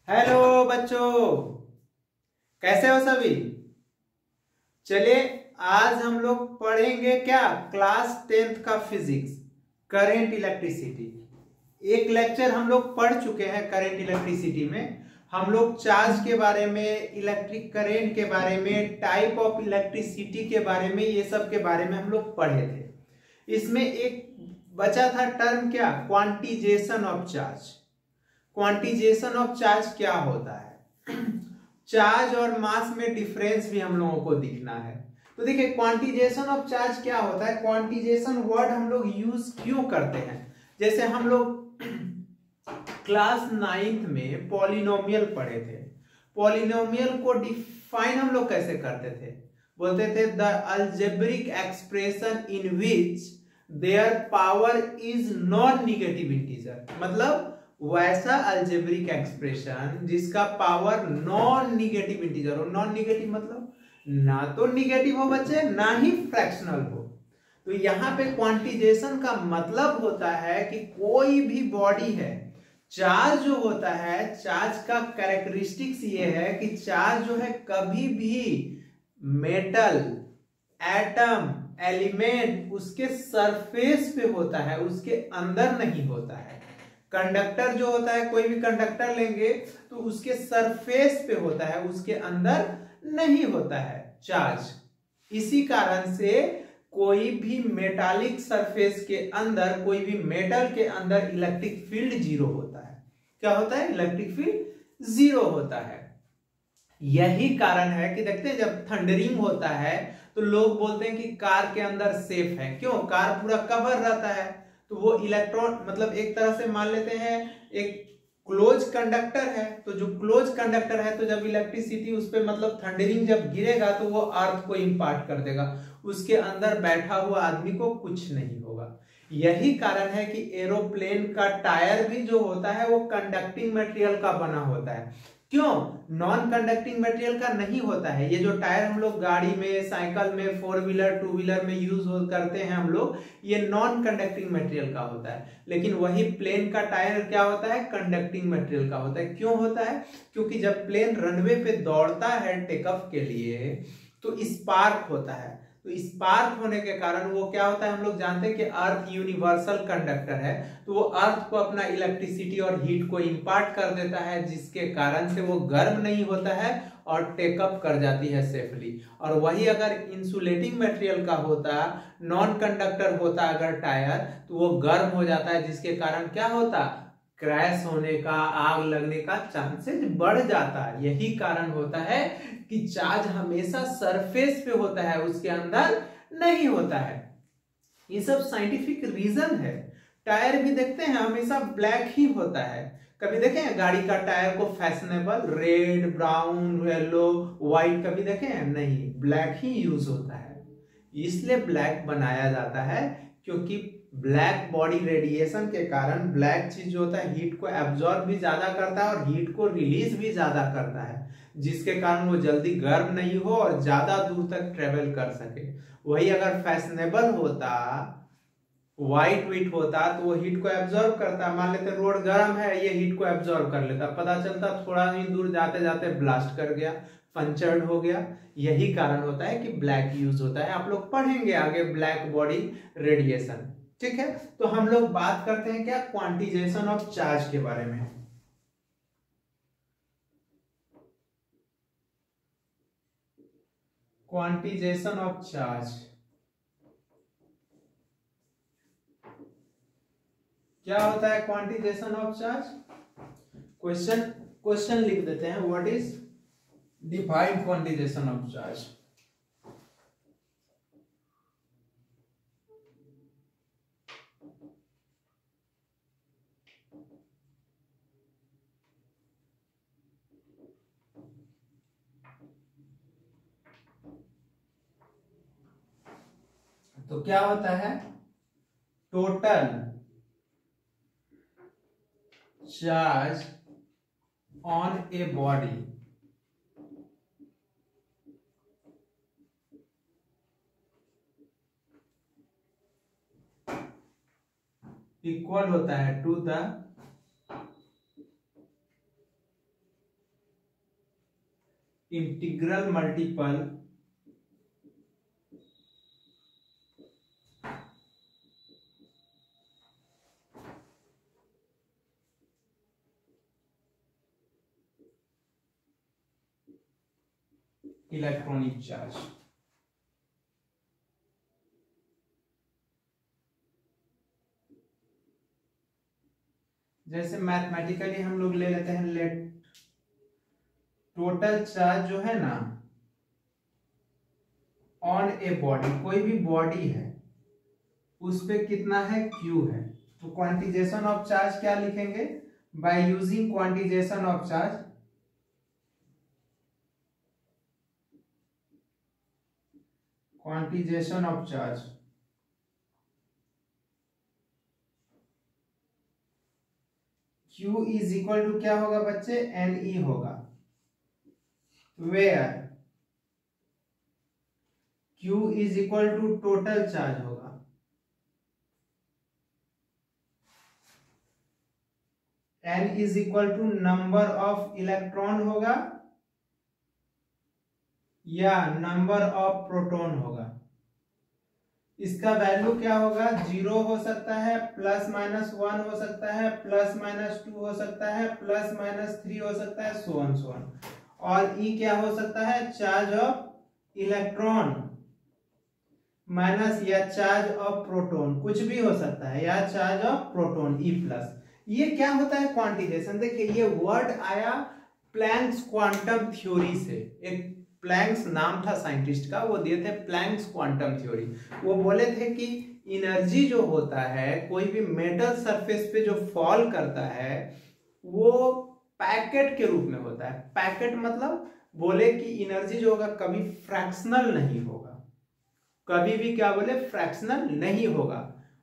Hello बच्चों, कैसे हो सभी। चलिए आज हम लोग पढ़ेंगे क्या, क्लास 10th का फिजिक्स, करंट इलेक्ट्रिसिटी। एक लेक्चर हम लोग पढ़ चुके हैं करंट इलेक्ट्रिसिटी में। हम लोग चार्ज के बारे में, इलेक्ट्रिक करंट के बारे में, टाइप ऑफ इलेक्ट्रिसिटी के बारे में, ये सब के बारे में हम लोग पढ़े थे। इसमें एक बचा था टर्म क्या, quantisation of charge. Quantization of charge क्या होता है, चार्ज और मास में डिफरेंस भी हम लोगों को दिखना है। तो देखिए क्वांटिजेशन ऑफ चार्ज क्या होता है। क्वांटिजेशन वर्ड हम लोग यूज क्यों करते हैं, जैसे हम लोग क्लास 9th में पॉलिनोमियल पढ़े थे। पॉलिनोमियल को डिफाइन हम लोग कैसे करते थे, बोलते थे the algebraic expression in which their power is non negative integer. मतलब वैसा अलजेब्रिक एक्सप्रेशन जिसका पावर नॉन निगेटिव इंटीजर हो। नॉन निगेटिव मतलब ना तो निगेटिव हो बच्चे, ना ही फ्रैक्शनल हो। तो यहाँ पे क्वांटिजेशन का मतलब होता है कि कोई भी बॉडी है, चार्ज जो होता है, चार्ज का कैरेक्टरिस्टिक्स ये है कि चार्ज जो है कभी भी मेटल, एटम, एलिमेंट उसके सरफेस पे होता है, उसके अंदर नहीं होता है। कंडक्टर जो होता है, कोई भी कंडक्टर लेंगे तो उसके सरफेस पे होता है, उसके अंदर नहीं होता है चार्ज। इसी कारण से कोई भी मेटालिक सरफेस के अंदर, कोई भी मेटल के अंदर इलेक्ट्रिक फील्ड जीरो होता है। क्या होता है, इलेक्ट्रिक फील्ड जीरो होता है। यही कारण है कि देखते हैं जब थंडरिंग होता है तो लोग बोलते हैं कि कार के अंदर सेफ है। क्यों, कार पूरा कवर रहता है, तो वो इलेक्ट्रॉन, मतलब एक तरह से मान लेते हैं एक क्लोज कंडक्टर है। तो जो क्लोज कंडक्टर है, तो जब इलेक्ट्रिसिटी उस पर, मतलब थंडरिंग जब गिरेगा तो वो अर्थ को इंपार्ट कर देगा, उसके अंदर बैठा हुआ आदमी को कुछ नहीं होगा। यही कारण है कि एरोप्लेन का टायर भी जो होता है वो कंडक्टिंग मटेरियल का बना होता है। क्यों, नॉन कंडक्टिंग मटेरियल का नहीं होता है। ये जो टायर हम लोग गाड़ी में, साइकिल में, 4 व्हीलर 2 व्हीलर में यूज करते हैं हम लोग, ये नॉन कंडक्टिंग मटेरियल का होता है। लेकिन वही प्लेन का टायर क्या होता है, कंडक्टिंग मटेरियल का होता है। क्यों होता है, क्योंकि जब प्लेन रनवे पे दौड़ता है टेक ऑफ के लिए तो स्पार्क होता है। तो स्पार्क होने के कारण वो क्या होता है, हम लोग जानते हैं कि अर्थ यूनिवर्सल कंडक्टर है, तो वो अर्थ को अपना इलेक्ट्रिसिटी और हीट को इंपार्ट कर देता है, जिसके कारण से वो गर्म नहीं होता है और टेकअप कर जाती है सेफली। और वही अगर इंसुलेटिंग मटेरियल का होता, नॉन कंडक्टर होता अगर टायर, तो वो गर्म हो जाता है, जिसके कारण क्या होता, क्रैश होने का, आग लगने का चांसेस बढ़ जाता है। यही कारण होता है कि चार्ज हमेशा सरफेस पे होता है, उसके अंदर नहीं होता है। ये सब साइंटिफिक रीजन है। टायर भी देखते हैं हमेशा ब्लैक ही होता है। कभी देखे हैं गाड़ी का टायर को fashionable red, brown, yellow, white कभी देखे हैं? नहीं, ब्लैक ही यूज होता है। इसलिए ब्लैक बनाया जाता है क्योंकि ब्लैक बॉडी रेडिएशन के कारण ब्लैक चीज जो होता है हीट को एब्जॉर्ब भी ज्यादा करता है और हीट को रिलीज भी ज्यादा करता है, जिसके कारण वो जल्दी गर्म नहीं हो और ज्यादा दूर तक ट्रेवल कर सके। वही अगर फैशनेबल होता, व्हाइट वीट होता, तो वो हीट को एब्जॉर्ब करता। मान लेते रोड गर्म है, ये हीट को एब्जॉर्ब कर लेता, पता चलता थोड़ा ही दूर जाते जाते ब्लास्ट कर गया, पंचर्ड हो गया। यही कारण होता है कि ब्लैक यूज होता है। आप लोग पढ़ेंगे आगे ब्लैक बॉडी रेडिएशन, ठीक है। तो हम लोग बात करते हैं क्या, क्वांटिजेशन ऑफ चार्ज के बारे में। क्वांटिजेशन ऑफ चार्ज क्या होता है, क्वांटिजेशन ऑफ चार्ज। क्वेश्चन लिख देते हैं, what is define quantization of charge. तो क्या होता है, total charge on a body equal होता है to the integral multiple electronic charge. जैसे मैथमेटिकली हम लोग ले लेते हैं, लेट टोटल चार्ज जो है ना ऑन ए बॉडी, कोई भी बॉडी है उस पे कितना है, Q है। तो क्वांटिजेशन ऑफ चार्ज क्या लिखेंगे, by using quantization of charge, quantization of charge Q is equal to क्या होगा बच्चे, NE होगा, where Q is equal to total charge होगा, N is equal to number of electron होगा या नंबर ऑफ प्रोटॉन होगा। इसका वैल्यू क्या होगा, 0 हो सकता है, +-1 हो सकता है, +-2 हो सकता है, +-3 हो सकता है, सो ऑन सो ऑन। और E क्या हो सकता है, चार्ज ऑफ इलेक्ट्रॉन माइनस या चार्ज ऑफ प्रोटॉन, कुछ भी हो सकता है, या चार्ज ऑफ प्रोटॉन E+। ये क्या होता है क्वांटिजेशन, देखिए ये वर्ड आया प्लैंक्स क्वांटम थ्योरी से। एक प्लैंक्स नाम था साइंटिस्ट का, वो दिए थे प्लैंक्स क्वांटम थ्योरी। वो बोले थे कि एनर्जी जो होता है कोई भी मेटल सरफेस पे जो फॉल करता है वो पैकेट के रूप में होता है। पैकेट मतलब बोले कि एनर्जी जो होगा कभी फ्रैक्शनल नहीं होगा, कभी भी क्या बोले फ्रैक्शनल नहीं होगा,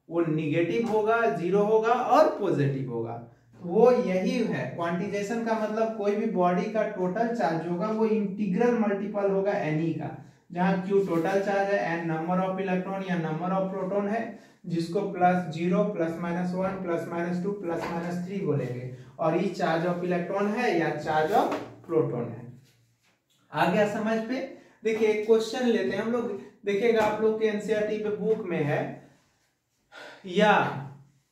वो निगेटिव होगा, 0 होगा और पॉजिटिव होगा। वो यही है क्वांटिजेशन का मतलब, कोई भी बॉडी का टोटल चार्ज होगा वो इंटीग्रल मल्टीपल होगा Ne का, जहां Q टोटल चार्ज है, N नंबर ऑफ इलेक्ट्रॉन या नंबर ऑफ प्रोटॉन है, जिसको +0 +-1 +-2 +-3 बोलेंगे, और E चार्ज ऑफ इलेक्ट्रॉन है या चार्ज ऑफ प्रोटॉन है। आ गया समझ पे। देखिए एक क्वेश्चन लेते हैं हम लोग, देखिएगा आप लोग के एनसीईआरटी पे बुक में है, या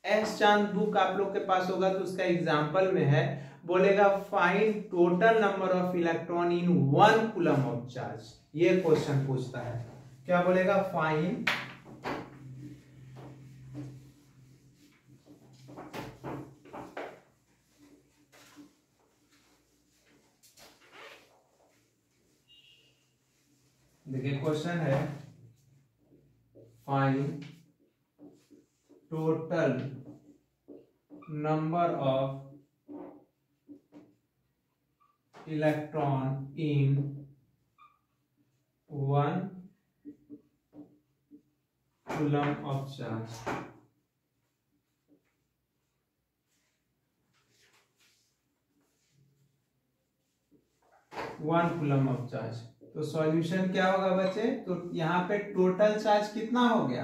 एस चांद बुक आप लोग के पास होगा तो उसका एग्जांपल में है, बोलेगा find total number of electron in 1 coulomb of charge. ये क्वेश्चन पूछता है, क्या बोलेगा, फाइंड देखिए क्वेश्चन है, find total number of electron in 1 coulomb of charge. One coulomb of charge, तो सॉल्यूशन क्या होगा बच्चे, तो यहां पे टोटल चार्ज कितना हो गया,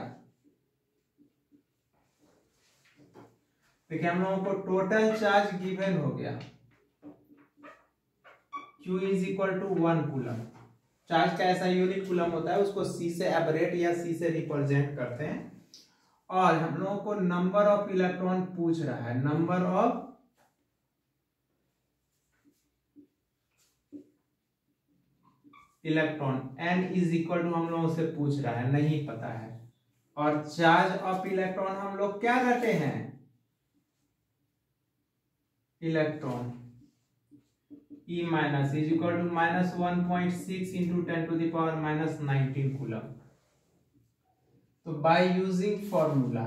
देखिए हम लोगों को टोटल चार्ज गिवन हो गया, Q is equal to 1 coulomb. Charge का ऐसा यूनिट कूलम होता है, उसको C से एबरेट या C से रिप्रेजेंट करते हैं। और हम लोगों को नंबर ऑफ इलेक्ट्रॉन पूछ रहा है, number of electron N is equal to हम लोगों से पूछ रहा है, नहीं पता है। और चार्ज ऑफ इलेक्ट्रॉन हम लोग क्या करते हैं, electron E minus is equal to -1.6 into 10⁻⁻19 coulomb. तो बाय यूजिंग फॉर्मूला,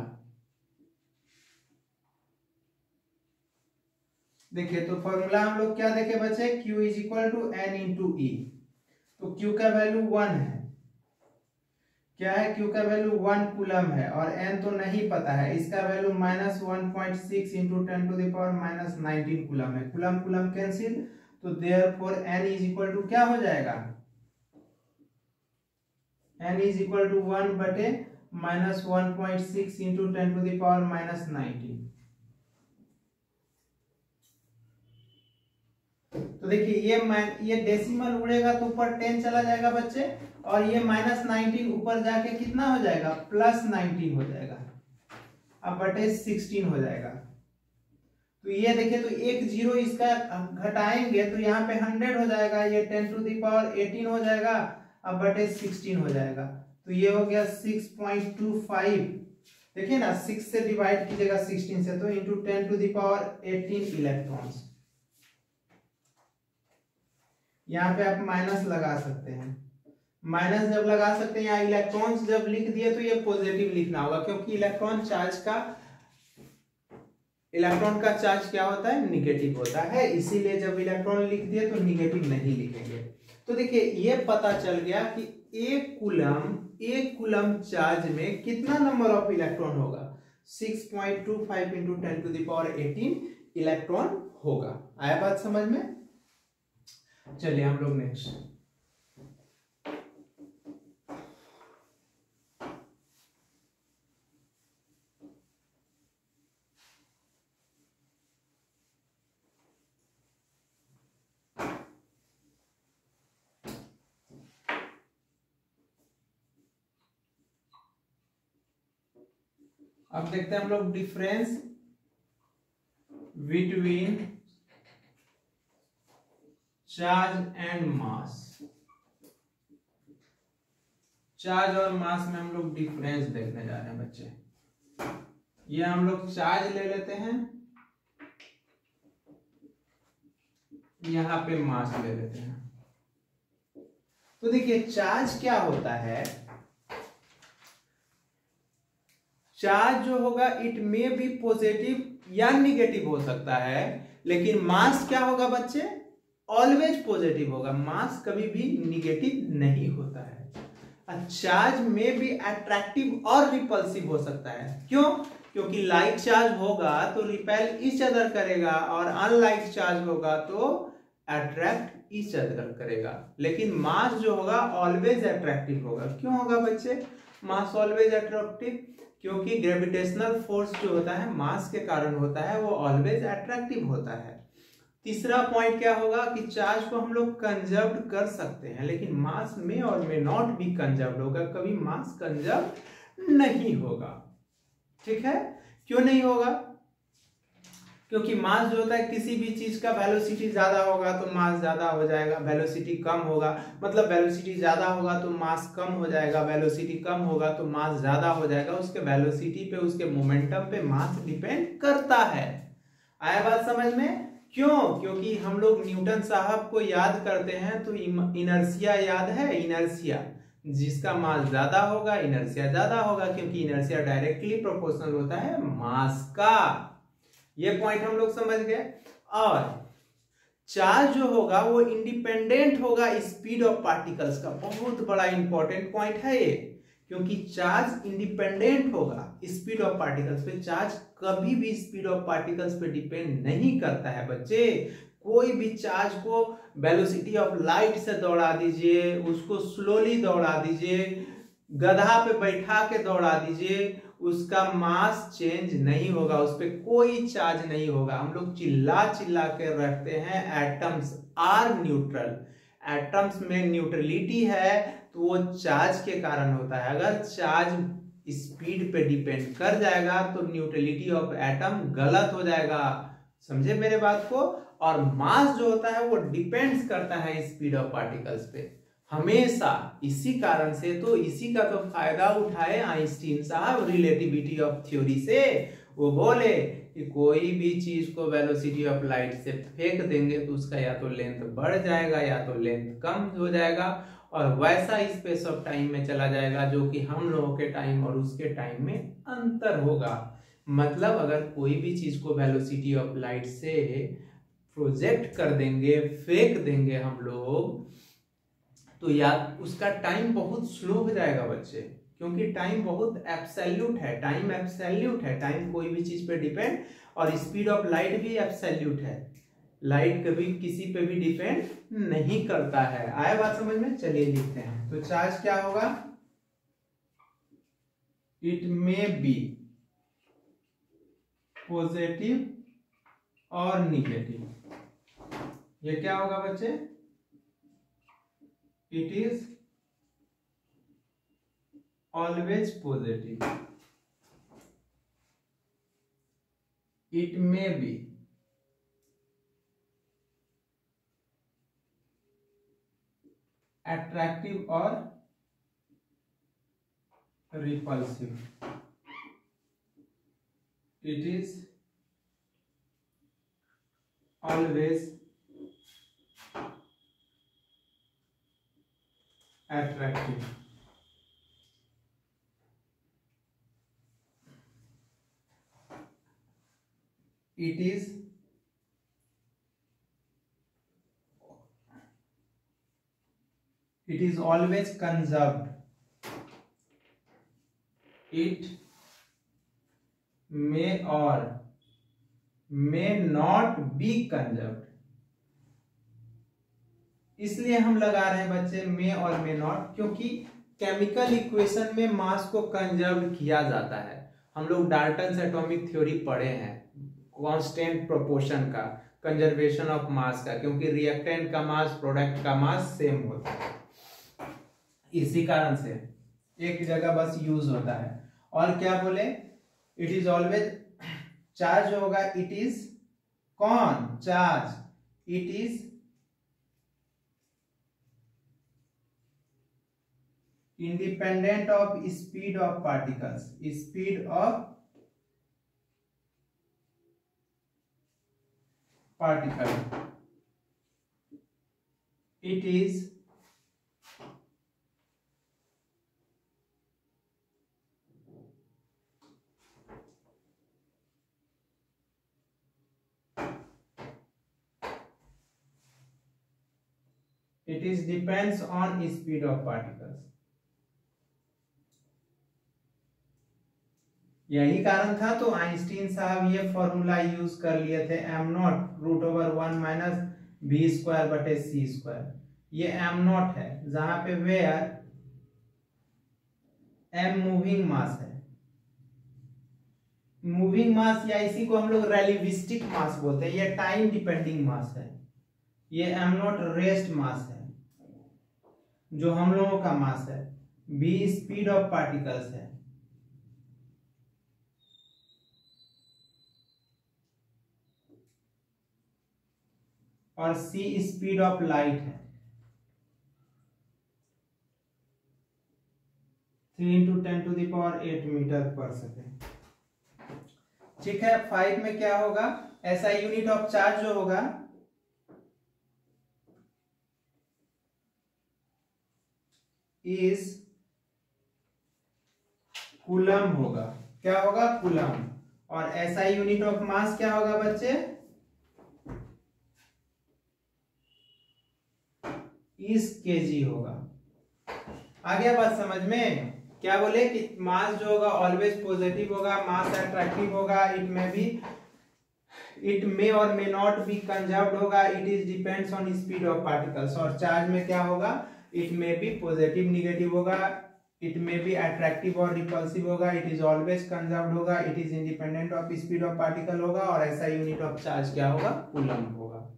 देखिए तो फॉर्मूला हम लोग क्या देखे बच्चे, Q is equal to N into E। तो Q का वैल्यू 1 है, क्या है, Q का वैल्यू 1 कूलम है, और N तो नहीं पता है, इसका वैल्यू -1.6 इंटू 10⁻⁻19 कूलम है। कूलम कूलम कैंसिल, तो therefore N is equal to क्या हो जाएगा, N इज इक्वल टू 1 बटे -1.6 इंटू 10⁻⁻19। तो देखिए ये डेसिमल उड़ेगा तो ऊपर 10 चला जाएगा बच्चे, और ये -19 ऊपर जाके कितना हो जाएगा, +19 हो जाएगा, अब बटे 16 हो जाएगा। तो ये देखिए, तो एक जीरो इसका घटाएंगे तो यहाँ पे 100 हो जाएगा, ये 10⁻18 हो जाएगा, अब बटे 16 हो जाएगा। तो ये हो गया 6.25, देखिए ना 6 से डिवाइड कीजिएगा 16 से, तो इंटू 10⁻18 इलेक्ट्रॉन्स। यहाँ पे आप माइनस लगा सकते हैं, माइनस जब लगा सकते हैं, यहाँ इलेक्ट्रॉन्स जब लिख दिए तो ये पॉजिटिव लिखना होगा, क्योंकि इलेक्ट्रॉन का चार्ज क्या होता है, निगेटिव होता है, इसीलिए जब इलेक्ट्रॉन लिख दिए तो निगेटिव नहीं लिखेंगे। तो देखिए ये पता चल गया कि एक कूलम चार्ज में कितना नंबर ऑफ इलेक्ट्रॉन होगा, 6.25 इंटू 10⁻18 इलेक्ट्रॉन होगा। आया बात समझ में? चलिए हम लोग नेक्स्ट, अब देखते हैं हम लोग difference between charge and mass. Charge और मास में हम लोग डिफरेंस देखने जा रहे हैं बच्चे। ये हम लोग चार्ज ले लेते हैं, यहां पे मास ले लेते हैं। तो देखिए चार्ज क्या होता है, चार्ज जो होगा इट मे बी पॉजिटिव या निगेटिव हो सकता है, लेकिन मास क्या होगा बच्चे, ऑलवेज पॉजिटिव होगा, मास कभी भी निगेटिव नहीं होता है। चार्ज में भी अट्रैक्टिव और रिपल्सिव हो सकता है, क्यों? क्योंकि लाइट चार्ज होगा तो रिपेल ईच अदर करेगा, और अनलाइट चार्ज होगा तो अट्रैक्ट ईच अदर करेगा। लेकिन मास जो होगा ऑलवेज अट्रैक्टिव होगा। क्यों होगा बच्चे मास ऑलवेज अट्रैक्टिव? क्योंकि ग्रेविटेशनल फोर्स जो होता है मास के कारण होता है, वो ऑलवेज अट्रैक्टिव होता है। तीसरा पॉइंट क्या होगा कि चार्ज को हम लोग कंजर्व कर सकते हैं, लेकिन मास में और मे नॉट बी कंजर्व होगा, कभी मास कंजर्व नहीं होगा। ठीक है, क्यों नहीं होगा? क्योंकि मास जो होता है किसी भी चीज का वेलोसिटी ज्यादा होगा तो मास ज्यादा हो जाएगा, वेलोसिटी कम होगा मतलब वेलोसिटी ज्यादा होगा तो मास कम हो जाएगा, वेलोसिटी कम होगा तो मास ज्यादा हो जाएगा। उसके वेलोसिटी पे, उसके मोमेंटम पे मास डिपेंड करता है। आया बात समझ में? क्यों? क्योंकि हम लोग न्यूटन साहब को याद करते हैं तो इनर्शिया याद है, इनर्शिया, जिसका मास ज्यादा होगा इनर्शिया ज्यादा होगा, क्योंकि इनर्शिया डायरेक्टली प्रोपोर्शनल होता है मास का। ये पॉइंट हम लोग समझ गए। और चार्ज जो होगा वो इंडिपेंडेंट होगा स्पीड ऑफ पार्टिकल्स का। बहुत बड़ा इंपॉर्टेंट पॉइंट है ये, क्योंकि चार्ज इंडिपेंडेंट होगा स्पीड ऑफ पार्टिकल्स पे। चार्ज कभी भी स्पीड ऑफ पार्टिकल्स पे डिपेंड नहीं करता है बच्चे। कोई भी चार्ज को वेलोसिटी ऑफ लाइट से दौड़ा दीजिए, उसको स्लोली दौड़ा दीजिए, गधा पे बैठा के दौड़ा दीजिए, उसका मास चेंज नहीं होगा, उस पर कोई चार्ज नहीं होगा। हम लोग चिल्ला चिल्ला के रखते हैं एटम्स आर न्यूट्रल, एटम्स में न्यूट्रलिटी है तो वो चार्ज के कारण होता है। अगर चार्ज स्पीड पे डिपेंड कर जाएगा तो न्यूट्रलिटी ऑफ एटम गलत हो जाएगा। समझे मेरे बात को? और मास जो होता है वो डिपेंड्स करता है स्पीड ऑफ पार्टिकल्स पे हमेशा। इसी कारण से तो इसी का तो फायदा उठाए आइंस्टीन साहब रिलेटिविटी ऑफ थ्योरी से। वो बोले कि कोई भी चीज को वेलोसिटी ऑफ लाइट से फेंक देंगे तो उसका या तो लेंथ बढ़ जाएगा या तो लेंथ कम हो जाएगा, और वैसा स्पेस ऑफ टाइम में चला जाएगा जो कि हम लोगों के टाइम और उसके टाइम में अंतर होगा। मतलब अगर कोई भी चीज को वेलोसिटी ऑफ लाइट से प्रोजेक्ट कर देंगे, फेंक देंगे हम लोग, तो या उसका टाइम बहुत स्लो हो जाएगा बच्चे, क्योंकि टाइम बहुत एब्सोल्यूट है। टाइम एब्सोल्यूट है, टाइम कोई भी चीज पे डिपेंड, और स्पीड ऑफ लाइट भी एब्सोल्यूट है। लाइट कभी किसी पे भी डिपेंड नहीं करता है। आया बात समझ में? चलिए लिखते हैं। तो चार्ज क्या होगा? इट मे बी पॉजिटिव और निगेटिव। ये क्या होगा बच्चे? It is always positive. It may be attractive और repulsive. It is always attractive। It is always conserved। it may or may not be conserved। इसलिए हम लगा रहे हैं बच्चे मे और मे नॉट, क्योंकि केमिकल इक्वेशन में मास को कंजर्व किया जाता है। हम लोग डाल्टन्स एटॉमिक थ्योरी पढ़े हैं, कांस्टेंट प्रोपोर्शन का, कंजर्वेशन ऑफ मास का, क्योंकि रिएक्टेंट का मास प्रोडक्ट का मास सेम होता है। इसी कारण से एक जगह बस यूज होता है। और क्या बोले? इट इज ऑलवेज, चार्ज होगा, इट इज कौन? Charge. It is independent of speed of particles। speed of particle। it is depends on speed of particles। यही कारण था तो आइंस्टीन साहब ये फॉर्मूला यूज कर लिए थे, M naught root over 1 minus B square बटे सी स्क्वायर। ये एम नॉट है, जहां पे वेयर एम मूविंग मास है। मूविंग मास या इसी को हम लोग रेलिविस्टिक मास बोलते हैं, ये टाइम डिपेंडिंग मास है। ये एम नॉट रेस्ट मास है, जो हम लोगों का मास है। बी स्पीड ऑफ पार्टिकल्स है, और सी स्पीड ऑफ लाइट है। 3 × 10⁸ मीटर पर सेकेंड। ठीक है। 5 में क्या होगा? ऐसा यूनिट ऑफ चार्ज जो होगा इज कूलम होगा। क्या होगा? कूलम। और ऐसा यूनिट ऑफ मास क्या होगा बच्चे? इस केजी होगा। आ गया बात समझ में? क्या बोले कि मास जो होगा ऑलवेज पॉजिटिव होगा, मास अट्रैक्टिव होगा, इट मे और मे नॉट बी कंजर्व्ड होगा, it is depends on speed of particles. और चार्ज में क्या होगा? It may be positive negative होगा, इट मे बी अट्रैक्टिव और रिपल्सिव होगा, इट इज ऑलवेज कंजर्व्ड होगा, it is independent of speed of particle होगा, और ऐसा यूनिट ऑफ चार्ज क्या होगा? कूलम होगा।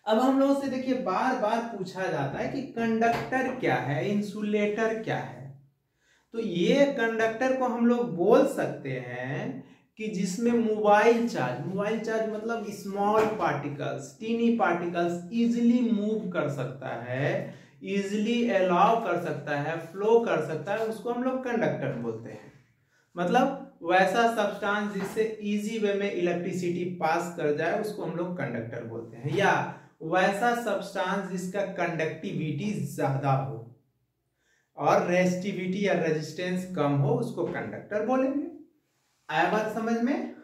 अब हम लोगों से देखिए बार बार पूछा जाता है कि कंडक्टर क्या है, इंसुलेटर क्या है। तो ये कंडक्टर को हम लोग बोल सकते हैं कि जिसमें मोबाइल चार्ज मतलब small particles, tiny particles easily move कर सकता है, इजिली अलाउ कर सकता है, फ्लो कर सकता है, उसको हम लोग कंडक्टर बोलते हैं। मतलब वैसा सब्सटेंस जिससे इजी वे में इलेक्ट्रिसिटी पास कर जाए उसको हम लोग कंडक्टर बोलते हैं। या वैसा सब्सटेंस जिसका कंडक्टिविटी ज्यादा हो और रेजिस्टिविटी या रेजिस्टेंस कम हो उसको कंडक्टर बोलेंगे। आया बात समझ में?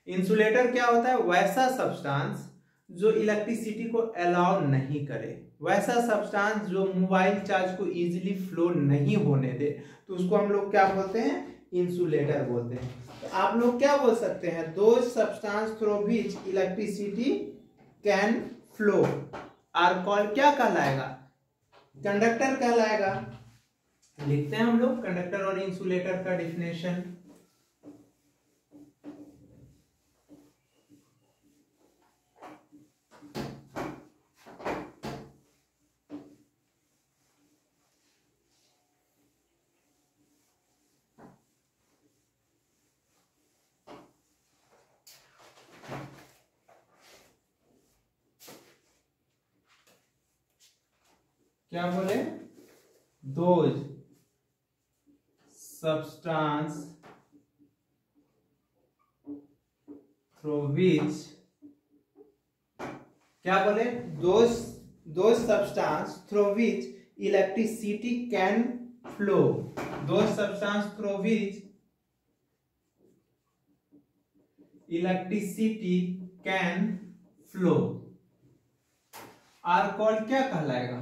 इंसुलेटर क्या होता है? वैसा सब्सटेंस जो इलेक्ट्रिसिटी को अलाउ नहीं करे, वैसा सब्सटेंस जो मोबाइल चार्ज को इजीली फ्लो नहीं होने दे, तो उसको हम लोग क्या बोलते हैं? इंसुलेटर बोलते हैं। तो आप लोग क्या बोल सकते हैं? दो substance through which electricity can flow are called, क्या कहलाएगा? कंडक्टर कहलाएगा। लिखते हैं हम लोग कंडक्टर और इंसुलेटर का डिफिनेशन। क्या बोले, दोज सब्सटेंस थ्रू विच, क्या बोले, those substance through which electricity can flow, those substance through which electricity can flow are called क्या कहलाएगा,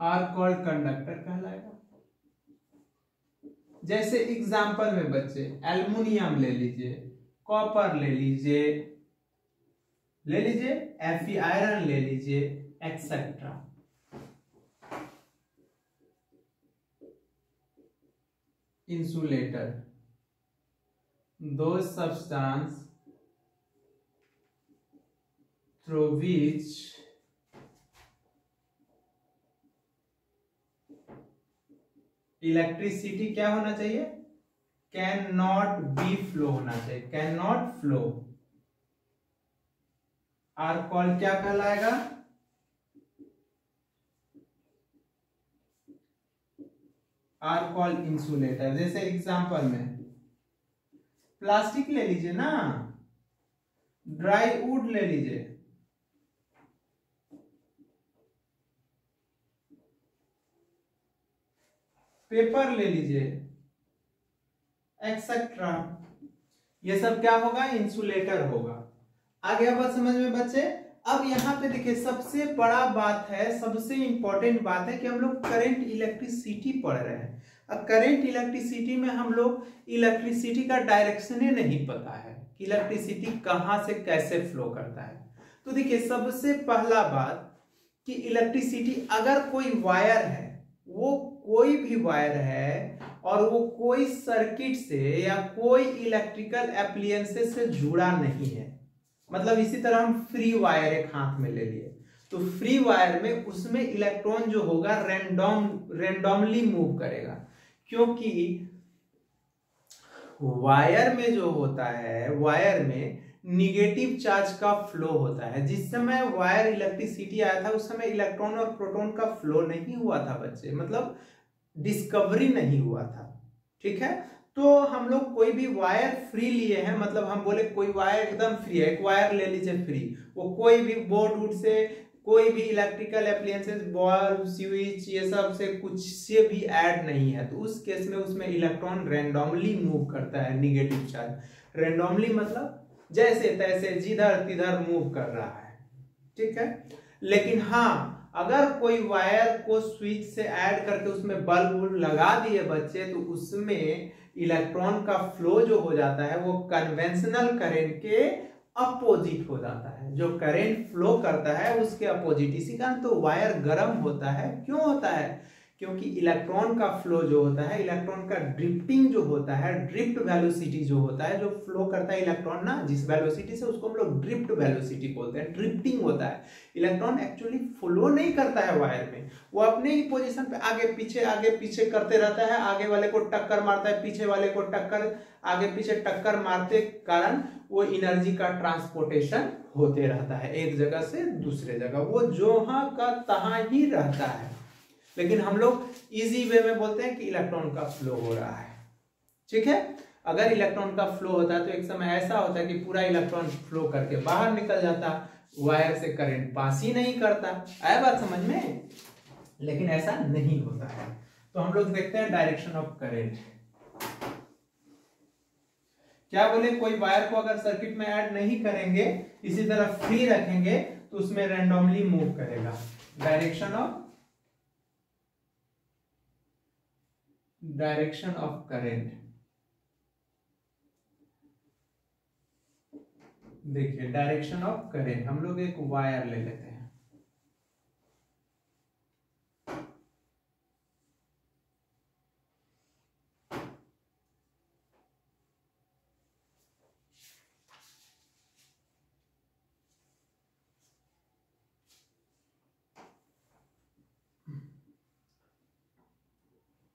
आर कॉल्ड कंडक्टर कहलाएगा। जैसे एग्जांपल में बच्चे एल्युमिनियम ले लीजिए, कॉपर ले लीजिए, Fe आयरन ले लीजिए, etcetera. Insulator, those substance through which electricity क्या होना चाहिए, कैन नॉट बी फ्लो होना चाहिए, can not flow, are call क्या कहलाएगा, आर कॉल इंसुलेटर। जैसे एग्जांपल में प्लास्टिक ले लीजिए ना, ड्राई वुड ले लीजिए, पेपर ले लीजिए, एक्सेट्रा, ये सब क्या होगा, इंसुलेटर होगा। आ गया बात समझ में बच्चे। अब यहाँ पे देखिए सबसे बड़ा बात है, सबसे इंपॉर्टेंट बात है कि हम लोग करंट इलेक्ट्रिसिटी पढ़ रहे हैं। अब करंट इलेक्ट्रिसिटी में हम लोग इलेक्ट्रिसिटी का डायरेक्शन ही नहीं पता है कि इलेक्ट्रिसिटी कहाँ से कैसे फ्लो करता है। तो देखिए सबसे पहला बात कि इलेक्ट्रिसिटी अगर कोई वायर है, वो कोई भी वायर है और वो कोई सर्किट से या कोई इलेक्ट्रिकल एप्लायंसेस से जुड़ा नहीं है, मतलब इसी तरह हम फ्री वायर एक हाथ में ले लिए तो फ्री वायर में उसमें इलेक्ट्रॉन जो होगा रैंडमली मूव करेगा, क्योंकि वायर में जो होता है, वायर में निगेटिव चार्ज का फ्लो होता है। जिस समय वायर इलेक्ट्रिसिटी आया था उस समय इलेक्ट्रॉन और प्रोटॉन का फ्लो नहीं हुआ था बच्चे, मतलब डिस्कवरी नहीं हुआ था। ठीक है, तो हम लोग कोई भी वायर फ्री लिए हैं, मतलब हम बोले कोई वायर एकदम फ्री है, एक वायर ले लीजिए फ्री, वो कोई भी बोर्ड वुड से, कोई भी इलेक्ट्रिकल एप्लायंसेस, बल्ब, स्विच, ये सब से कुछ से भी ऐड नहीं है, तो उस केस में उसमें इलेक्ट्रॉन रैंडमली मूव करता है, निगेटिव चार्ज। रैंडमली मतलब जैसे तैसे जिधर तिधर मूव कर रहा है। ठीक है, लेकिन हाँ अगर कोई वायर को स्विच से ऐड करके उसमें बल्ब लगा दिए बच्चे, तो उसमें इलेक्ट्रॉन का फ्लो जो हो जाता है वो कन्वेंशनल करंट के अपोजिट हो जाता है। जो करंट फ्लो करता है उसके अपोजिट। इसी कारण तो वायर गर्म होता है। क्यों होता है? क्योंकि इलेक्ट्रॉन का फ्लो जो होता है, इलेक्ट्रॉन का ड्रिफ्टिंग जो होता है, ड्रिफ्ट वेलोसिटी जो होता है, जो फ्लो करता है इलेक्ट्रॉन ना जिस वेलोसिटी से, उसको हम लोग ड्रिफ्ट वेलोसिटी बोलते हैं। ड्रिफ्टिंग होता है, इलेक्ट्रॉन एक्चुअली फ्लो नहीं करता है वायर में, वो अपने ही पोजीशन पे आगे पीछे करते रहता है, आगे वाले को टक्कर मारता है, पीछे वाले को टक्कर, आगे पीछे टक्कर मारते कारण वो एनर्जी का ट्रांसपोर्टेशन होते रहता है एक जगह से दूसरे जगह, वो जहां का तहां ही रहता है। लेकिन हम लोग इजी वे में बोलते हैं कि इलेक्ट्रॉन का फ्लो हो रहा है। ठीक है, अगर इलेक्ट्रॉन का फ्लो होता है तो एक समय ऐसा होता है कि पूरा इलेक्ट्रॉन फ्लो करके बाहर निकल जाता, वायर से करंट पास ही नहीं करता। आया बात समझ में? लेकिन ऐसा नहीं होता है। तो हम लोग देखते हैं डायरेक्शन ऑफ करंट। क्या बोले, कोई वायर को अगर सर्किट में ऐड नहीं करेंगे, इसी तरह फ्री रखेंगे, तो उसमें रैंडमली मूव करेगा। Direction of current. देखिए डायरेक्शन ऑफ करंट, हम लोग एक वायर ले लेते हैं।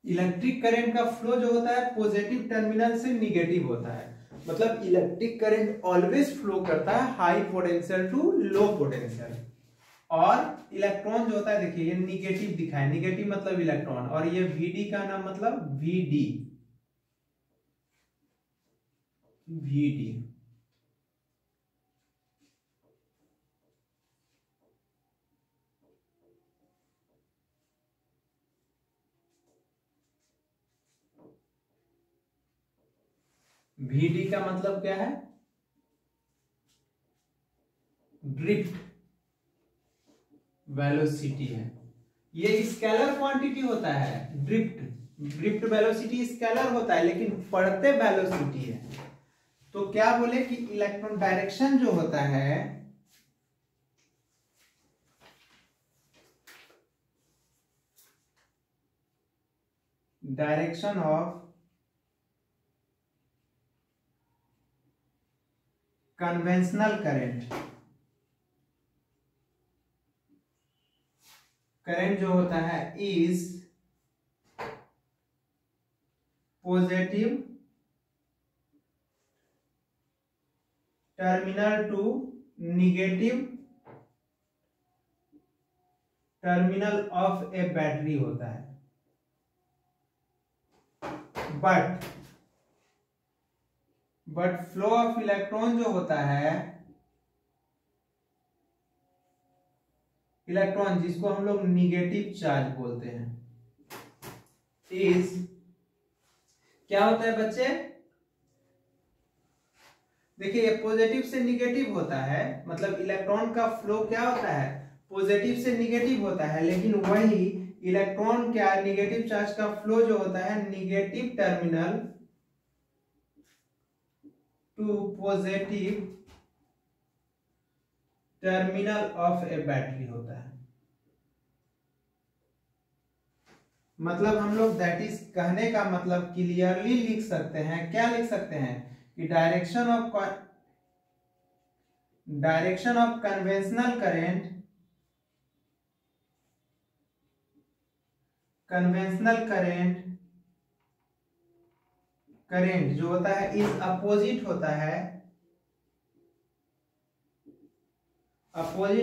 इलेक्ट्रिक करंट का फ्लो जो होता है पॉजिटिव टर्मिनल से निगेटिव होता है, मतलब इलेक्ट्रिक करंट ऑलवेज फ्लो करता है high potential to low potential. और इलेक्ट्रॉन जो होता है देखिए ये निगेटिव दिखा है, निगेटिव मतलब इलेक्ट्रॉन, और ये Vd का नाम मतलब Vd, Vd। Vd का मतलब क्या है? ड्रिफ्ट वेलोसिटी है। ये स्केलर क्वांटिटी होता है, ड्रिफ्ट वेलोसिटी स्केलर होता है, लेकिन पढ़ते वेलोसिटी है। तो क्या बोले कि इलेक्ट्रॉन डायरेक्शन जो होता है, direction of conventional current, current जो होता है is positive terminal to negative terminal of a battery होता है। बट फ्लो ऑफ इलेक्ट्रॉन जो होता है, इलेक्ट्रॉन जिसको हम लोग निगेटिव चार्ज बोलते हैं, इज क्या होता है बच्चे? देखिए पॉजिटिव से निगेटिव होता है, मतलब इलेक्ट्रॉन का फ्लो क्या होता है? पॉजिटिव से निगेटिव होता है, लेकिन वही इलेक्ट्रॉन क्या निगेटिव चार्ज का फ्लो जो होता है negative terminal to positive terminal of a battery होता है। मतलब हम लोग दैट इज कहने का मतलब क्लियरली लिख सकते हैं, क्या लिख सकते हैं कि डायरेक्शन ऑफ कन्वेंशनल करेंट जो होता है इज अपोजिट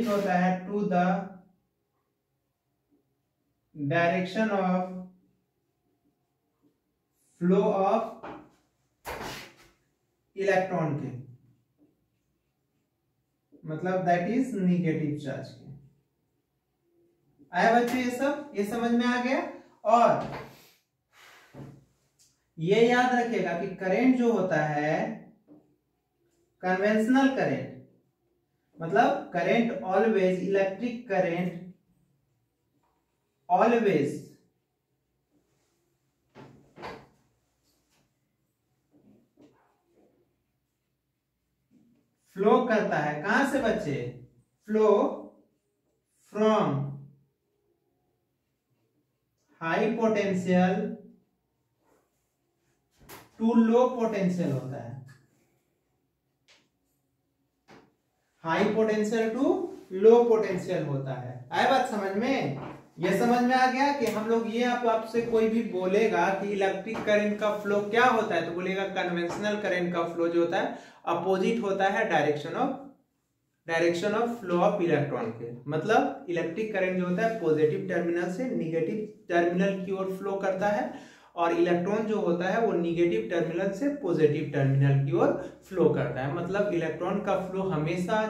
होता है to the direction of flow of electron के, मतलब दैट इज निगेटिव चार्ज के। आया बच्चों ये समझ में आ गया? और ये याद रखिएगा कि करंट जो होता है कन्वेंशनल करंट, मतलब current always, electric current always flow करता है, कहां से बच्चे? Flow from high potential to low potential होता है, high potential to low potential होता है। आए बात समझ में? ये समझ में आ गया कि हम लोग ये आपसे कोई भी बोलेगा कि इलेक्ट्रिक करंट का फ्लो क्या होता है, तो बोलेगा कन्वेंशनल करंट का फ्लो जो होता है अपोजिट होता है direction of flow of electron के। मतलब इलेक्ट्रिक करंट जो होता है पॉजिटिव टर्मिनल से निगेटिव टर्मिनल की ओर फ्लो करता है, और इलेक्ट्रॉन जो होता है वो निगेटिव टर्मिनल से पॉजिटिव टर्मिनल की ओर फ्लो करता है। मतलब इलेक्ट्रॉन का फ्लो हमेशा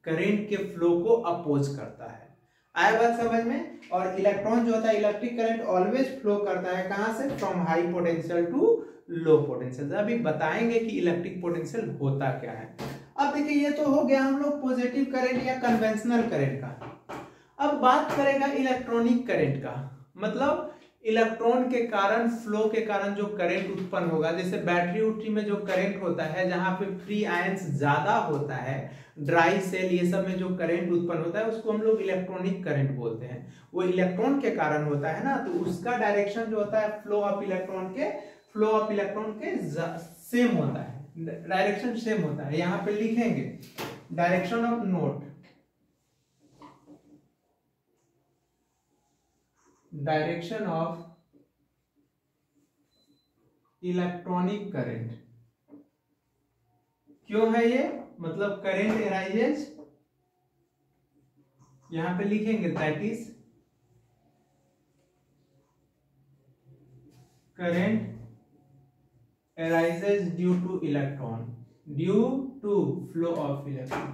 करंट के फ्लो को अपोज करता है। आया बात समझ में? और इलेक्ट्रॉन जो होता है इलेक्ट्रिक करंट ऑलवेज फ्लो करता है कहां से? From high potential to low potential. अभी बताएंगे कि इलेक्ट्रिक पोटेंशियल होता क्या है। अब देखिए ये तो हो गया हम लोग पॉजिटिव करंट या कन्वेंशनल करंट का। अब बात करेगा इलेक्ट्रॉनिक करंट का, मतलब इलेक्ट्रॉन के कारण, फ्लो के कारण जो करंट उत्पन्न होगा। जैसे बैटरी उटरी में जो करंट होता है, जहां पे फ्री आयंस ज्यादा होता है, ड्राई सेल ये सब में जो करंट उत्पन्न होता है उसको हम लोग इलेक्ट्रॉनिक करंट बोलते हैं। वो इलेक्ट्रॉन के कारण होता है ना, तो उसका डायरेक्शन जो होता है फ्लो ऑफ इलेक्ट्रॉन के सेम होता है, डायरेक्शन सेम होता है। यहां पे लिखेंगे direction of note, direction of electronic current. क्यों है ये? मतलब करंट एराइजेज यहां पे लिखेंगे that is current arises due to electron, due to flow of electron।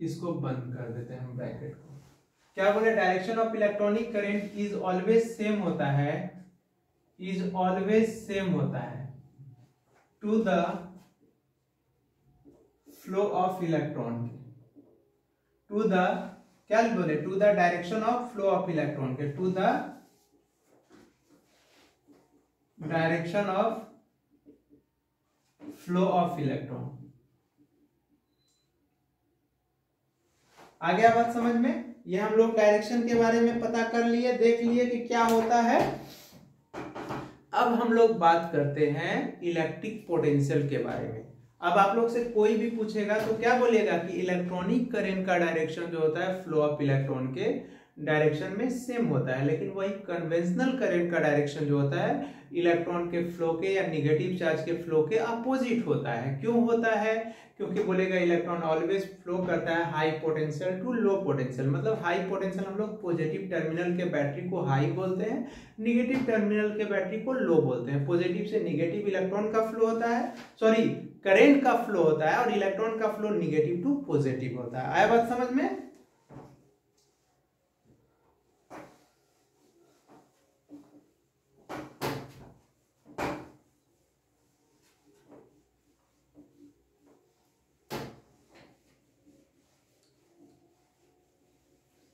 इसको बंद कर देते हैं हम ब्रैकेट को। क्या बोले, direction of electronic current is always same होता है, इज ऑलवेज सेम होता है to the flow of electron के, टू द क्या बोले, to the direction of flow of electron के, to the direction of flow of electron. आ गया बात समझ में? ये हम लोग डायरेक्शन के बारे में पता कर लिए, देख लिए कि क्या होता है। अब हम लोग बात करते हैं इलेक्ट्रिक पोटेंशियल के बारे में। अब आप लोग से कोई भी पूछेगा तो क्या बोलेगा कि इलेक्ट्रॉनिक करंट का डायरेक्शन जो होता है फ्लो ऑफ इलेक्ट्रॉन के डायरेक्शन में सेम होता है, लेकिन वही कन्वेंशनल करंट का डायरेक्शन जो होता है इलेक्ट्रॉन के फ्लो के या निगेटिव चार्ज के फ्लो के अपोजिट होता है। क्यों होता है? क्योंकि बोलेगा इलेक्ट्रॉन ऑलवेज फ्लो करता है high potential to low potential. मतलब हाई पोटेंशियल हम लोग पॉजिटिव टर्मिनल के बैटरी को हाई बोलते हैं, निगेटिव टर्मिनल के बैटरी को लो बोलते हैं। पॉजिटिव से निगेटिव इलेक्ट्रॉन का फ्लो होता है, सॉरी करंट का फ्लो होता है, और इलेक्ट्रॉन का फ्लो निगेटिव टू पॉजिटिव होता है। आया बात समझ में?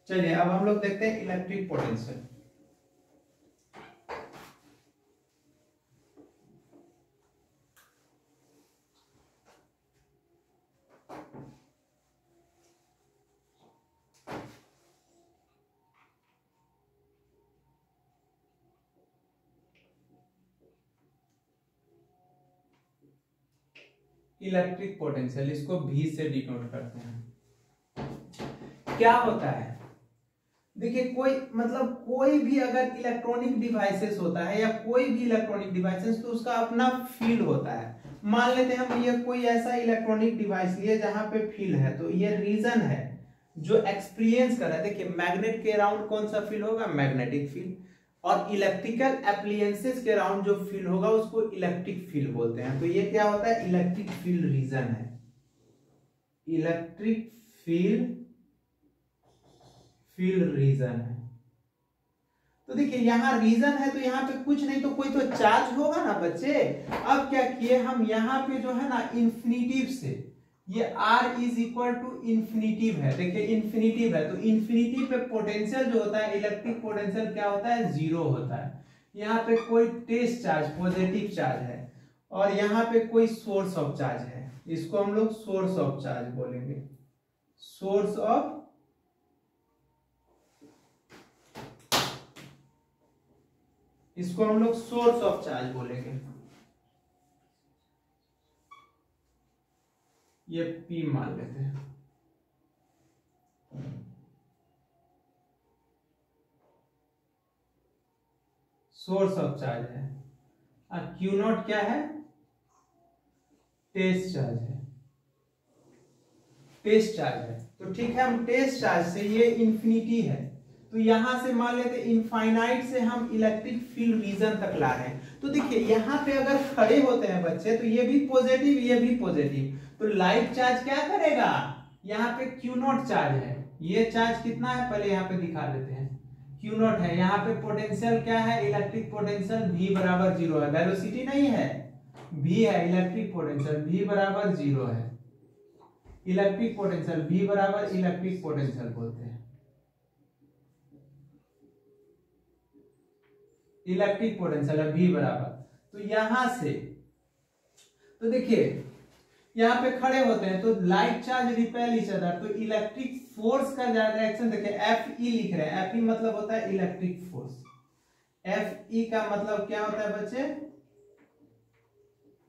चलिए अब हम लोग देखते हैं इलेक्ट्रिक पोटेंशियल। इलेक्ट्रिक पोटेंशियल, इसको V से डिनोट करते हैं। क्या होता है? देखिए कोई भी अगर इलेक्ट्रॉनिक डिवाइसेस होता है या कोई भी इलेक्ट्रॉनिक डिवाइसेस, तो उसका अपना फील्ड होता है। मान लेते हैं हम ये कोई ऐसा इलेक्ट्रॉनिक डिवाइस लिए जहां पे फील्ड है, तो ये रीजन है जो एक्सपीरियंस कर रहा है। देखिए मैग्नेट के अराउंड कौन सा फील्ड होगा? Magnetic field. और इलेक्ट्रिकल एप्लायंसेस के अराउंड जो फील्ड होगा उसको इलेक्ट्रिक फील्ड बोलते हैं। तो ये क्या होता है? इलेक्ट्रिक फील्ड रीजन है, इलेक्ट्रिक फील्ड रीजन है। तो देखिए यहां रीजन है तो यहां पे कुछ नहीं तो कोई तो चार्ज होगा ना बच्चे। अब क्या किए हम, यहां पे जो है ना इन्फिनिटिव से, ये R is equal to infinitive है। देखिए इन्फिनिटिव है तो इन्फिनिटिव पे पोटेंशियल जो होता है, इलेक्ट्रिक पोटेंशियल क्या होता है? जीरो होता है। यहाँ पे कोई टेस्ट चार्ज पॉजिटिव चार्ज है और यहाँ पे कोई सोर्स ऑफ चार्ज है, इसको हम लोग सोर्स ऑफ चार्ज बोलेंगे। सोर्स ऑफ, इसको हम लोग सोर्स ऑफ चार्ज बोलेंगे। ये P मान लेते हैं। सोर्स ऑफ चार्ज है। अब Q नॉट क्या है? टेस्ट चार्ज है, टेस्ट चार्ज है। तो ठीक है, हम टेस्ट चार्ज से, ये इंफिनिटी है तो यहां से मान लेते इनफाइनाइट से हम इलेक्ट्रिक फील्ड रीजन तक ला रहे हैं। तो देखिए यहाँ पे अगर खड़े होते हैं बच्चे तो ये भी पॉजिटिव ये भी पॉजिटिव, तो लाइट चार्ज क्या करेगा? यहाँ पे Q नॉट चार्ज है। ये चार्ज कितना है पहले यहाँ पे दिखा देते हैं। Q नॉट है। यहाँ पे पोटेंशियल क्या है? इलेक्ट्रिक पोटेंशियल V बराबर 0 है। वेलोसिटी नहीं है, V है। इलेक्ट्रिक पोटेंशियल V बराबर 0 है। इलेक्ट्रिक पोटेंशियल V बराबर इलेक्ट्रिक पोटेंशियल बोलते हैं। इलेक्ट्रिक पोटेंशियल है V बराबर, तो यहां से तो देखिए यहां पे खड़े होते हैं तो light charge repel each other, तो इलेक्ट्रिक फोर्स का डायरेक्शन देखिए Fe लिख रहे हैं। Fe मतलब होता है इलेक्ट्रिक फोर्स। Fe का मतलब क्या होता है बच्चे?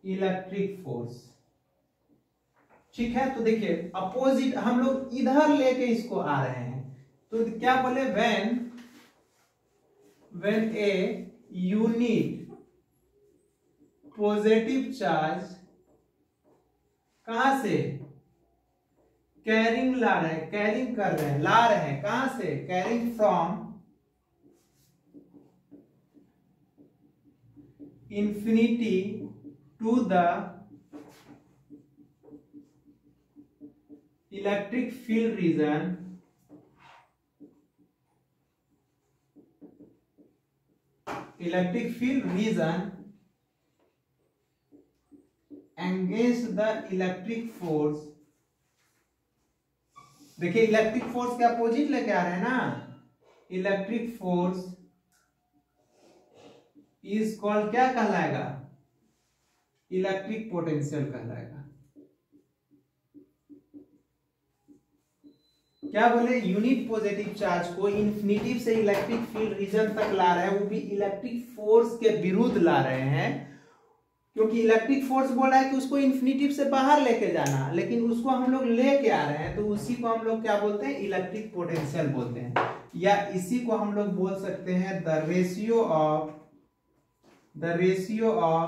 Electric force. ठीक है, तो देखिए अपोजिट हम लोग इधर लेके इसको आ रहे हैं, तो क्या बोले? when a unit positive charge कहां से? कैरिंग ला रहे हैं, कैरिंग कर रहे हैं, ला रहे हैं कहां से? Carrying from infinity to the electric field region against the electric force। देखिए इलेक्ट्रिक फोर्स के अपोजिट लेके आ रहे हैं ना, इलेक्ट्रिक फोर्स इज कॉल्ड, क्या कहलाएगा? इलेक्ट्रिक पोटेंशियल कहलाएगा। क्या बोले? यूनिट पॉजिटिव चार्ज को इन्फिनिटिव से इलेक्ट्रिक फील्ड रीजन तक ला रहे हैं, वो भी इलेक्ट्रिक फोर्स के विरुद्ध ला रहे हैं, क्योंकि इलेक्ट्रिक फोर्स बोल रहा है कि उसको इन्फिनिटिव से बाहर लेके जाना, लेकिन उसको हम लोग लेके आ रहे हैं, तो उसी को हम लोग क्या बोलते हैं? इलेक्ट्रिक पोटेंशियल बोलते हैं। या इसी को हम लोग बोल सकते हैं the ratio of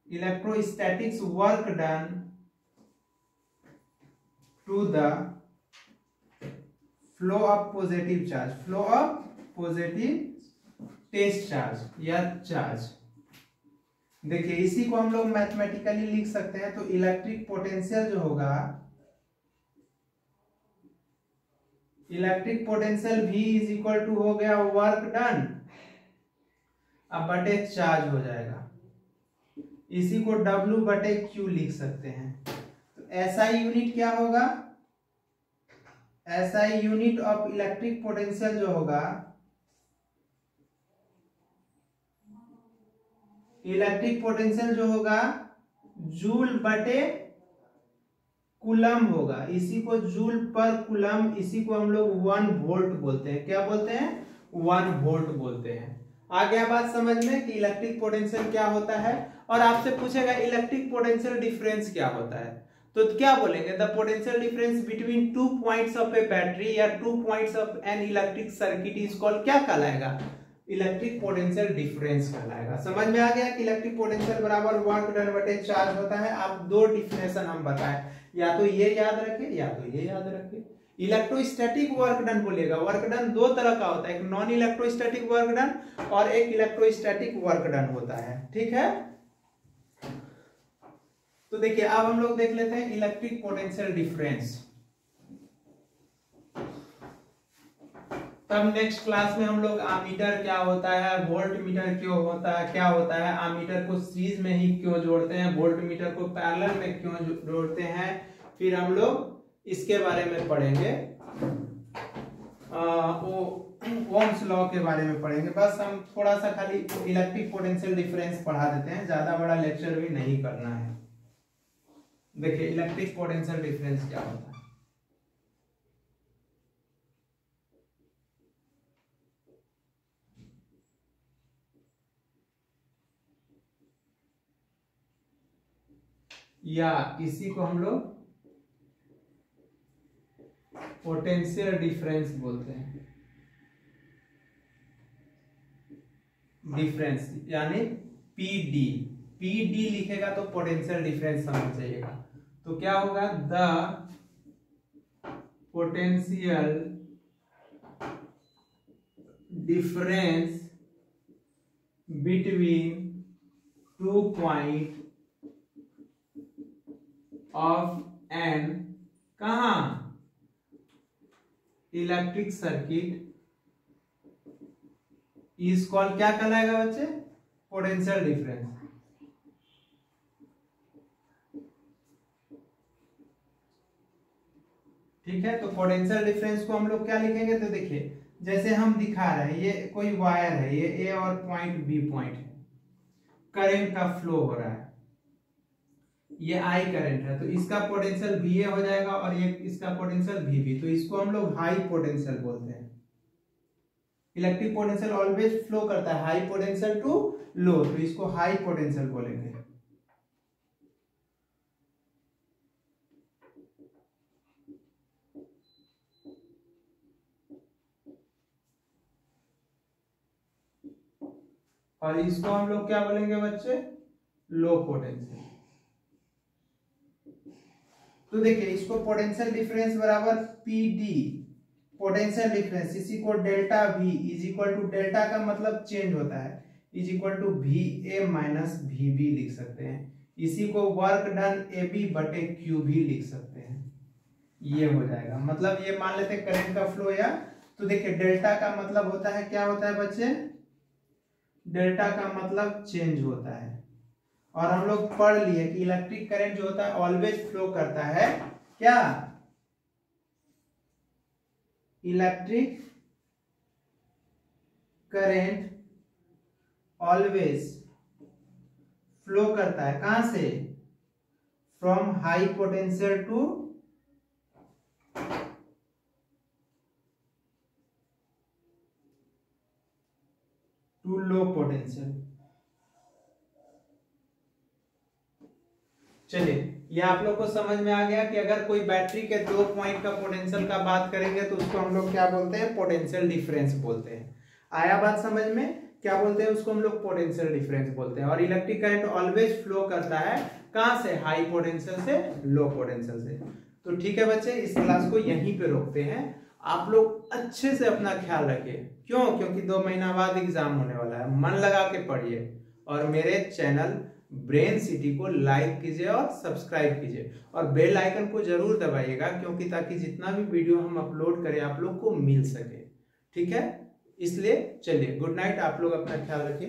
electrostatics work done to the flow of positive charge, flow of positive test charge या चार्ज। देखिए इसी को हम लोग मैथमेटिकली लिख सकते हैं, तो इलेक्ट्रिक पोटेंशियल जो होगा, electric potential V is equal to हो गया वर्क डन, अब बटे चार्ज हो जाएगा, इसी को W बटे Q लिख सकते हैं। तो SI यूनिट क्या होगा? SI unit of electric potential जो होगा, इलेक्ट्रिक पोटेंशियल जो होगा जूल बटे कूलम होगा, इसी को जूल पर कूलम, इसी को हम लोग 1 वोल्ट बोलते हैं। क्या बोलते हैं? 1 वोल्ट बोलते हैं। आ गया बात समझ में कि इलेक्ट्रिक पोटेंशियल क्या होता है। और आपसे पूछेगा इलेक्ट्रिक पोटेंशियल डिफरेंस क्या होता है, तो क्या बोलेंगे? The potential difference between 2 points of a battery या 2 points of an electric circuit is called, क्या कहलाएगा? इलेक्ट्रिक पोटेंशियल डिफरेंस कहलाएगा। समझ में आ गया कि इलेक्ट्रिक पोटेंशियल बराबर वर्क डन बटे चार्ज होता है। आप दो डिफिनेशन हम बताएं, या तो ये याद रखें या तो ये याद रखें। इलेक्ट्रोस्टैटिक वर्क डन बोलेगा, वर्क डन दो तरह का होता है, एक नॉन इलेक्ट्रोस्टैटिक वर्क डन और एक इलेक्ट्रोस्टैटिक वर्क डन होता है। ठीक है, तो देखिए अब हम लोग देख लेते हैं इलेक्ट्रिक पोटेंशियल डिफरेंस। तब नेक्स्ट क्लास में हम लोग आमीटर क्या होता है, वोल्ट मीटर क्यों होता है, क्या होता है, आमीटर को सीरीज में ही क्यों जोड़ते हैं, वोल्ट मीटर को पैरेलल में क्यों जोड़ते हैं, फिर हम लोग इसके बारे में पढ़ेंगे, ओम्स लॉ के बारे में पढ़ेंगे। बस हम थोड़ा सा खाली इलेक्ट्रिक पोटेंशियल डिफरेंस पढ़ा देते हैं, ज्यादा बड़ा लेक्चर भी नहीं करना है। देखिए इलेक्ट्रिक पोटेंशियल डिफरेंस क्या होता है। या इसी को हम लोग पोटेंशियल डिफरेंस बोलते हैं। डिफरेंस यानी पीडी, पीडी लिखेगा तो पोटेंशियल डिफरेंस समझ जाइएगा। तो क्या होगा? The potential difference between 2 point of an, कहां? इलेक्ट्रिक सर्किट इज कॉल्ड, क्या कहलाएगा बच्चे? Potential difference. ठीक है, तो पोटेंशियल डिफरेंस को हम लोग क्या लिखेंगे? तो देखिए जैसे हम दिखा रहे हैं, ये कोई वायर है, ये ए और पॉइंट बी पॉइंट है, करंट का फ्लो हो रहा है, ये आई करंट है, तो इसका पोटेंशियल VA हो जाएगा और ये इसका पोटेंशियल VB, तो इसको हम लोग हाई पोटेंशियल बोलते हैं। इलेक्ट्रिक पोटेंशियल ऑलवेज फ्लो करता है हाई पोटेंशियल टू लो, तो इसको हाई पोटेंशियल बोलेंगे। और इसको हम लोग क्या बोलेंगे बच्चे, लो पोटेंशियल। तो देखिए इसको पोटेंशियल डिफरेंस बराबर PD, potential difference is equal delta V is equal to, delta का मतलब चेंज होता है, is equal to V A minus V B लिख सकते हैं। इसी को वर्क डन ए बी बटे क्यू भी लिख सकते हैं। ये हो जाएगा, मतलब ये मान लेते हैं करंट का फ्लो या, तो देखिए डेल्टा का मतलब होता है, क्या होता है बच्चे, डेल्टा का मतलब चेंज होता है। और हम लोग पढ़ लिए कि इलेक्ट्रिक करंट जो होता है ऑलवेज फ्लो करता है क्या, इलेक्ट्रिक करंट ऑलवेज फ्लो करता है कहां से, from high potential to low potential. चलिए ये आप लोग को समझ में आ गया कि अगर कोई बैटरी के 2 पॉइंट का पोटेंशियल का बात करेंगे तो उसको हम लोग क्या बोलते हैं, पोटेंशियल डिफरेंस बोलते हैं। आया बात समझ में, क्या बोलते हैं उसको हम लोग, पोटेंशियल डिफरेंस बोलते हैं। और इलेक्ट्रिक करंट ऑलवेज फ्लो करता है कहां से, हाई पोटेंशियल से लो पोटेंशियल से। तो ठीक है बच्चे, इस क्लास को यहीं पे रोकते हैं। आप लोग अच्छे से अपना ख्याल रखिए, क्यों, क्योंकि 2 महीना बाद एग्जाम होने वाला है। मन लगा के पढ़िए और मेरे चैनल ब्रेन सिटी को लाइक कीजिए और सब्सक्राइब कीजिए और बेल आइकन को जरूर दबाइएगा, क्योंकि ताकि जितना भी वीडियो हम अपलोड करें आप लोग को मिल सके। ठीक है, इसलिए चलिए गुड नाइट, आप लोग अपना ख्याल रखिए।